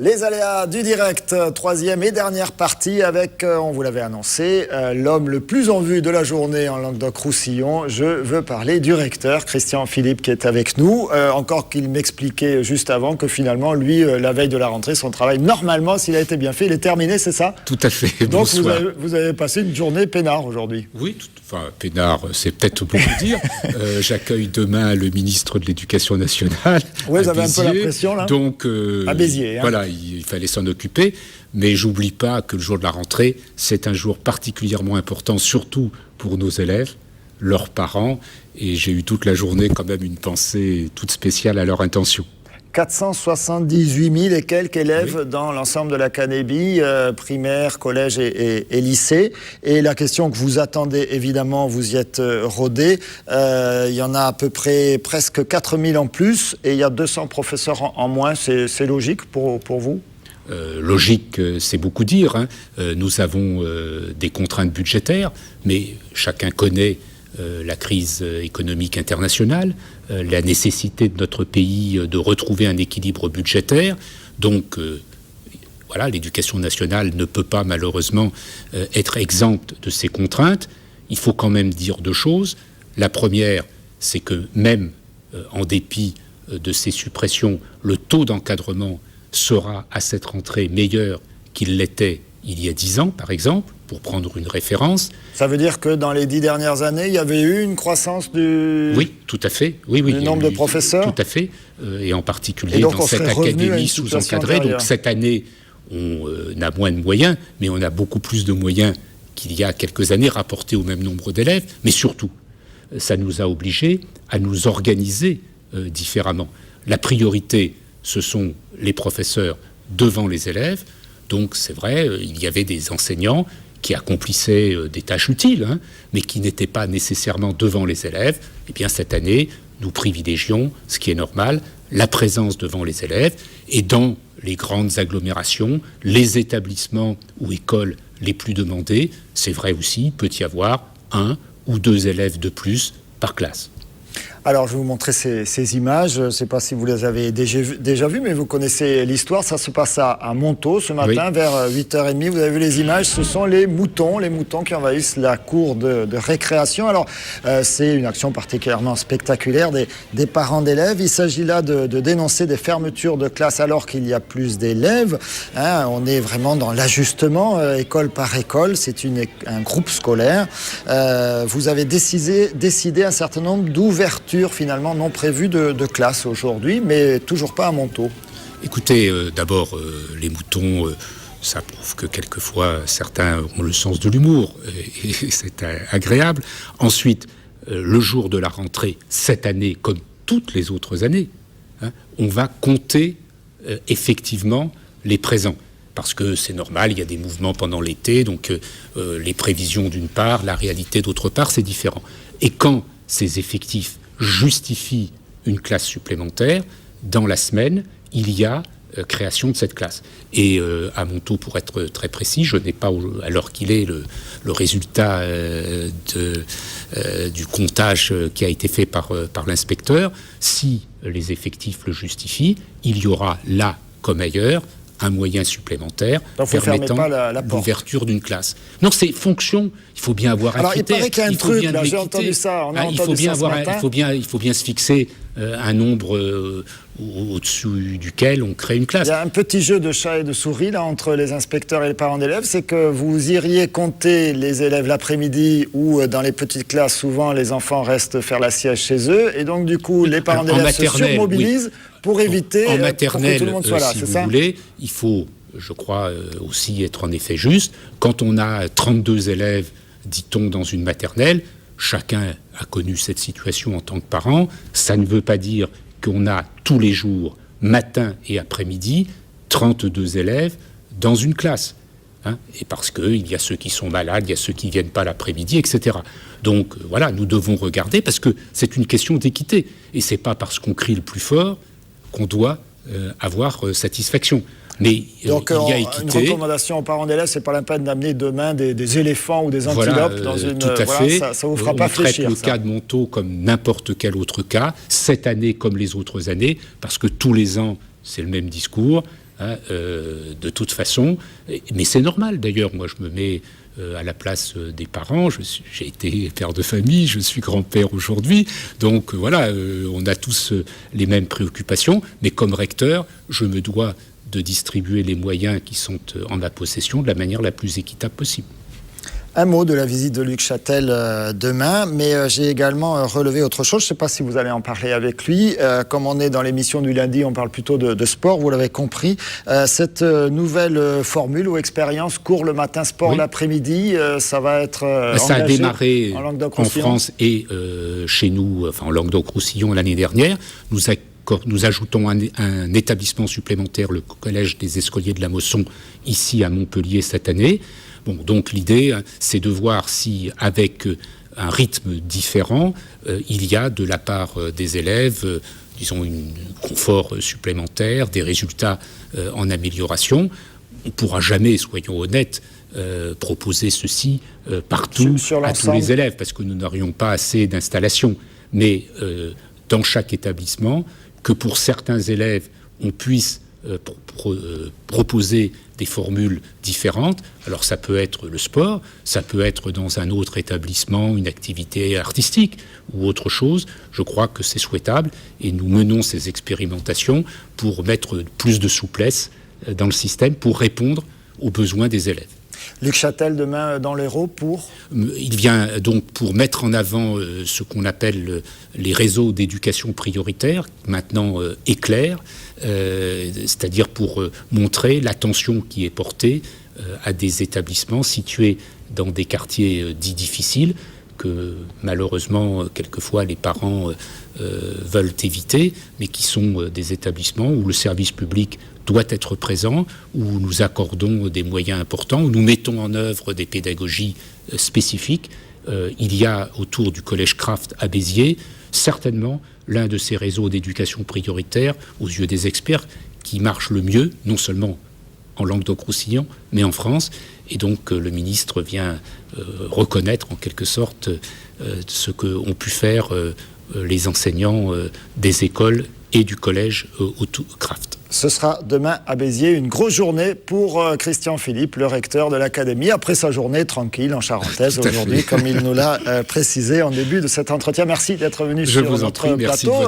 Les aléas du direct, troisième et dernière partie avec, on vous l'avait annoncé, l'homme le plus en vue de la journée en Languedoc-Roussillon. Je veux parler du recteur, Christian Philippe, qui est avec nous. Encore qu'il m'expliquait juste avant que finalement, lui, la veille de la rentrée, son travail, normalement, s'il a été bien fait, il est terminé, c'est ça ? Tout à fait. Donc Bonsoir. vous avez passé une journée peinard aujourd'hui. Oui, peinard, c'est peut-être beaucoup dire. J'accueille demain le ministre de l'Éducation nationale. Oui, vous avez un peu la pression là. Donc, à Béziers. Voilà, il fallait s'en occuper. Mais j'oublie pas que le jour de la rentrée, c'est un jour particulièrement important, surtout pour nos élèves, leurs parents. Et j'ai eu toute la journée quand même une pensée toute spéciale à leur intention. 478 000 et quelques élèves dans l'ensemble de l'académie, primaire, collège et lycée. Et la question que vous attendez, évidemment, vous y êtes rodé. Il y en a à peu près presque 4 000 en plus et il y a 200 professeurs en moins. C'est logique pour vous ? Logique, c'est beaucoup dire. Hein. Nous avons des contraintes budgétaires, mais chacun connaît la crise économique internationale, la nécessité de notre pays de retrouver un équilibre budgétaire. Donc, voilà, l'éducation nationale ne peut pas malheureusement être exempte de ces contraintes. Il faut quand même dire deux choses. La première, c'est que même en dépit de ces suppressions, le taux d'encadrement sera à cette rentrée meilleur qu'il l'était il y a 10 ans, par exemple, pour prendre une référence. Ça veut dire que dans les 10 dernières années, il y avait eu une croissance du... Oui, tout à fait. Oui, du nombre de professeurs. Tout à fait. Et en particulier dans cette académie sous-encadrée. Donc cette année, on a moins de moyens, mais on a beaucoup plus de moyens qu'il y a quelques années rapportés au même nombre d'élèves. Mais surtout, ça nous a obligés à nous organiser différemment. La priorité, ce sont les professeurs devant les élèves. Donc c'est vrai, il y avait des enseignants qui accomplissaient des tâches utiles, hein, mais qui n'étaient pas nécessairement devant les élèves. Eh bien cette année, nous privilégions, ce qui est normal, la présence devant les élèves. Et dans les grandes agglomérations, les établissements ou écoles les plus demandés, c'est vrai aussi, il peut y avoir 1 ou 2 élèves de plus par classe. Alors, je vais vous montrer ces images. Je ne sais pas si vous les avez déjà vues, mais vous connaissez l'histoire. Ça se passe à Montaut ce matin, vers 8h30. Vous avez vu les images. Ce sont les moutons qui envahissent la cour de récréation. Alors, c'est une action particulièrement spectaculaire des parents d'élèves. Il s'agit là de dénoncer des fermetures de classes alors qu'il y a plus d'élèves. Hein, on est vraiment dans l'ajustement, école par école. C'est un groupe scolaire. Vous avez décidé un certain nombre d'ouvertures finalement non prévues de classe aujourd'hui, mais toujours pas à Montaut. Écoutez, d'abord, les moutons, ça prouve que quelquefois certains ont le sens de l'humour, et c'est agréable. Ensuite, le jour de la rentrée, cette année, comme toutes les autres années, hein, on va compter effectivement les présents. Parce que c'est normal, il y a des mouvements pendant l'été, donc les prévisions d'une part, la réalité d'autre part, c'est différent. Et quand ces effectifs justifie une classe supplémentaire, dans la semaine, il y a création de cette classe. Et à Montaut, pour être très précis, je n'ai pas, à l'heure qu'il est, le résultat du comptage qui a été fait par l'inspecteur. Si les effectifs le justifient, il y aura là, comme ailleurs, un moyen supplémentaire permettant l'ouverture d'une classe. Non, c'est fonction. Il faut bien avoir un critère. Il paraît qu'il y a un truc, là, j'ai entendu ça. Il faut bien se fixer un nombre au-dessus duquel on crée une classe. Il y a un petit jeu de chat et de souris là, entre les inspecteurs et les parents d'élèves. C'est que vous iriez compter les élèves l'après-midi ou dans les petites classes, souvent les enfants restent faire la sieste chez eux. Et donc du coup, les parents d'élèves se surmobilisent pour éviter en maternelle, que tout le monde soit là. Si vous voulez, il faut, je crois, aussi être en effet juste. Quand on a 32 élèves, dit-on, dans une maternelle, chacun a connu cette situation en tant que parent. Ça ne veut pas dire qu'on a tous les jours, matin et après-midi, 32 élèves dans une classe. Hein, et parce qu'il y a ceux qui sont malades, il y a ceux qui ne viennent pas l'après-midi, etc. Donc voilà, nous devons regarder parce que c'est une question d'équité. Et ce n'est pas parce qu'on crie le plus fort qu'on doit avoir satisfaction. Mais donc, il y a équité. Une recommandation aux parents d'élèves, c'est pas la peine d'amener demain des éléphants ou des antilopes dans une. Tout à fait. Ça vous fera pas fléchir. On traite le cas de Montaut comme n'importe quel autre cas, cette année comme les autres années, parce que tous les ans c'est le même discours. de toute façon. Mais c'est normal, d'ailleurs. Moi, je me mets à la place des parents. J'ai été père de famille, je suis grand-père aujourd'hui. Donc voilà, on a tous les mêmes préoccupations. Mais comme recteur, je me dois de distribuer les moyens qui sont en ma possession de la manière la plus équitable possible. Un mot de la visite de Luc Châtel demain, mais j'ai également relevé autre chose. Je ne sais pas si vous allez en parler avec lui. Comme on est dans l'émission du lundi, on parle plutôt de sport, vous l'avez compris. Cette nouvelle formule ou expérience cours le matin, sport l'après-midi, ça va être ça a démarré en France et chez nous, enfin en Languedoc-Roussillon l'année dernière. Nous ajoutons un établissement supplémentaire, le Collège des Escoliers de la Mosson, ici à Montpellier cette année. Bon, donc l'idée, c'est de voir si, avec un rythme différent, il y a de la part des élèves, disons, un confort supplémentaire, des résultats en amélioration. On ne pourra jamais, soyons honnêtes, proposer ceci partout à tous les élèves, parce que nous n'aurions pas assez d'installations. Mais dans chaque établissement, que pour certains élèves, on puisse proposer des formules différentes. Alors ça peut être le sport, ça peut être dans un autre établissement, une activité artistique ou autre chose. Je crois que c'est souhaitable et nous menons ces expérimentations pour mettre plus de souplesse dans le système pour répondre aux besoins des élèves. Luc Châtel, demain dans l'Hérault, pour ? Il vient donc pour mettre en avant ce qu'on appelle les réseaux d'éducation prioritaire, maintenant éclair, c'est-à-dire pour montrer l'attention qui est portée à des établissements situés dans des quartiers dits difficiles, que malheureusement, quelquefois, les parents veulent éviter, mais qui sont des établissements où le service public doit être présent, où nous accordons des moyens importants, où nous mettons en œuvre des pédagogies spécifiques. Il y a autour du collège Kraft à Béziers, certainement l'un de ces réseaux d'éducation prioritaire, aux yeux des experts, qui marche le mieux, non seulement en Languedoc-Roussillon, mais en France. Et donc le ministre vient reconnaître en quelque sorte ce qu'ont pu faire les enseignants des écoles et du collège Kraft. Ce sera demain à Béziers, une grosse journée pour Christian Philippe, le recteur de l'Académie, après sa journée tranquille en charentaise aujourd'hui, comme il nous l'a précisé en début de cet entretien. Merci d'être venu sur notre plateau.